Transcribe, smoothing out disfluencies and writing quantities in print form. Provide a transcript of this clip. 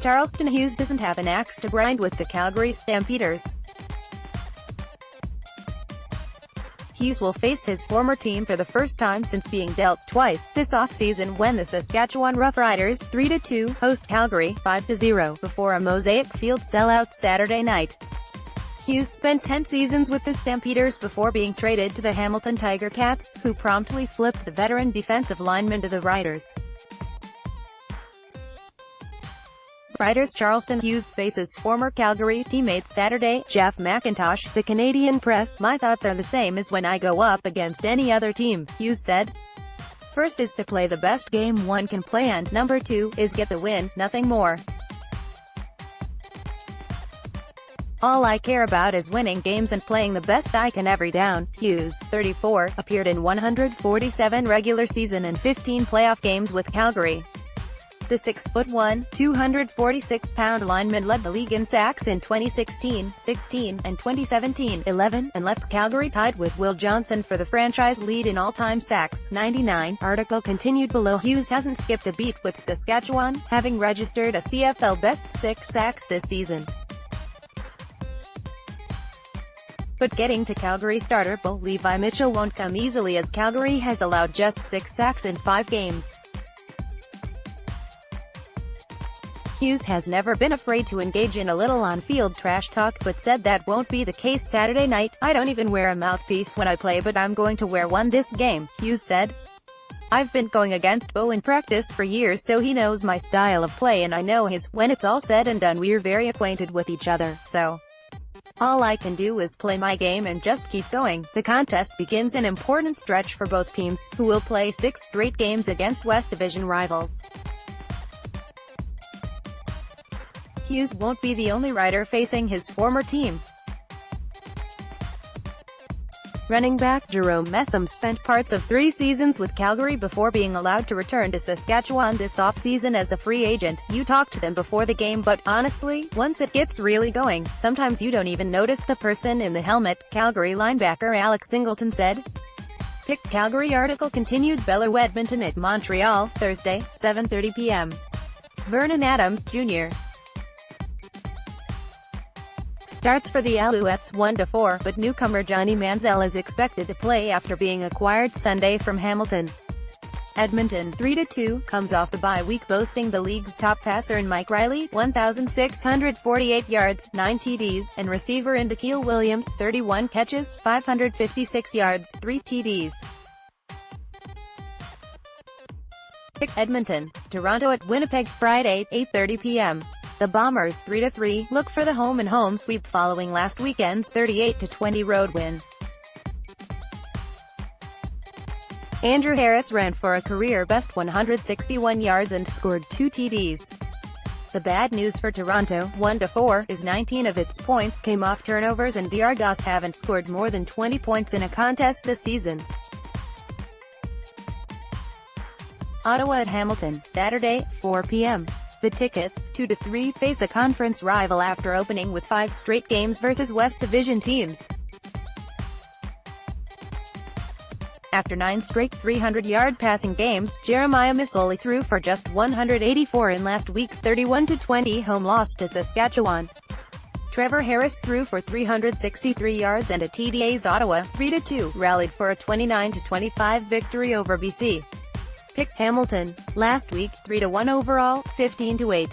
Charleston Hughes doesn't have an axe to grind with the Calgary Stampeders. Hughes will face his former team for the first time since being dealt twice this offseason when the Saskatchewan Roughriders 3-2 host Calgary 5-0 before a Mosaic Field sellout Saturday night. Hughes spent 10 seasons with the Stampeders before being traded to the Hamilton Tiger Cats, who promptly flipped the veteran defensive lineman to the Riders. Roughriders Charleston Hughes faces former Calgary teammate Saturday, Jeff McIntosh, the Canadian Press. "My thoughts are the same as when I go up against any other team," Hughes said. "First is to play the best game one can play and number two is get the win, nothing more. All I care about is winning games and playing the best I can every down." Hughes, 34, appeared in 147 regular season and 15 playoff games with Calgary. The 6'1", 246-pound lineman led the league in sacks in 2016, 16, and 2017, 11, and left Calgary tied with Will Johnson for the franchise lead in all-time sacks, 99. Article continued below. Hughes hasn't skipped a beat with Saskatchewan, having registered a CFL best 6 sacks this season. But getting to Calgary starter Bo Levi Mitchell won't come easily, as Calgary has allowed just 6 sacks in 5 games. Hughes has never been afraid to engage in a little on-field trash talk, but said that won't be the case Saturday night. "I don't even wear a mouthpiece when I play, but I'm going to wear one this game," Hughes said. "I've been going against Bo in practice for years, so he knows my style of play and I know his. When it's all said and done, we're very acquainted with each other, so all I can do is play my game and just keep going." The contest begins an important stretch for both teams, who will play 6 straight games against West Division rivals. Hughes won't be the only Rider facing his former team. Running back Jerome Messam spent parts of 3 seasons with Calgary before being allowed to return to Saskatchewan this offseason as a free agent. "You talk to them before the game, but honestly, once it gets really going, sometimes you don't even notice the person in the helmet," Calgary linebacker Alex Singleton said. Pick Calgary article continued. Below Edmonton at Montreal, Thursday, 7:30 p.m. Vernon Adams, Jr. starts for the Alouettes 1-4, but newcomer Johnny Manziel is expected to play after being acquired Sunday from Hamilton. Edmonton 3-2 comes off the bye week, boasting the league's top passer in Mike Riley, 1,648 yards, 9 TDs, and receiver in Da'Keel Williams, 31 catches, 556 yards, 3 TDs. Pick Edmonton, Toronto at Winnipeg, Friday, 8:30 p.m. The Bombers 3-3 look for the home-and-home sweep following last weekend's 38-20 road win. Andrew Harris ran for a career-best 161 yards and scored 2 TDs. The bad news for Toronto, 1-4, is 19 of its points came off turnovers, and the Argos haven't scored more than 20 points in a contest this season. Ottawa at Hamilton, Saturday, 4 p.m. The Tickets, 2-3, face a conference rival after opening with 5 straight games versus West Division teams. After 9 straight 300-yard passing games, Jeremiah Masoli threw for just 184 in last week's 31-20 home loss to Saskatchewan. Trevor Harris threw for 363 yards and a TD as Ottawa, 3-2, rallied for a 29-25 victory over BC. Pick Hamilton. Last week, 3-1 overall, 15-8.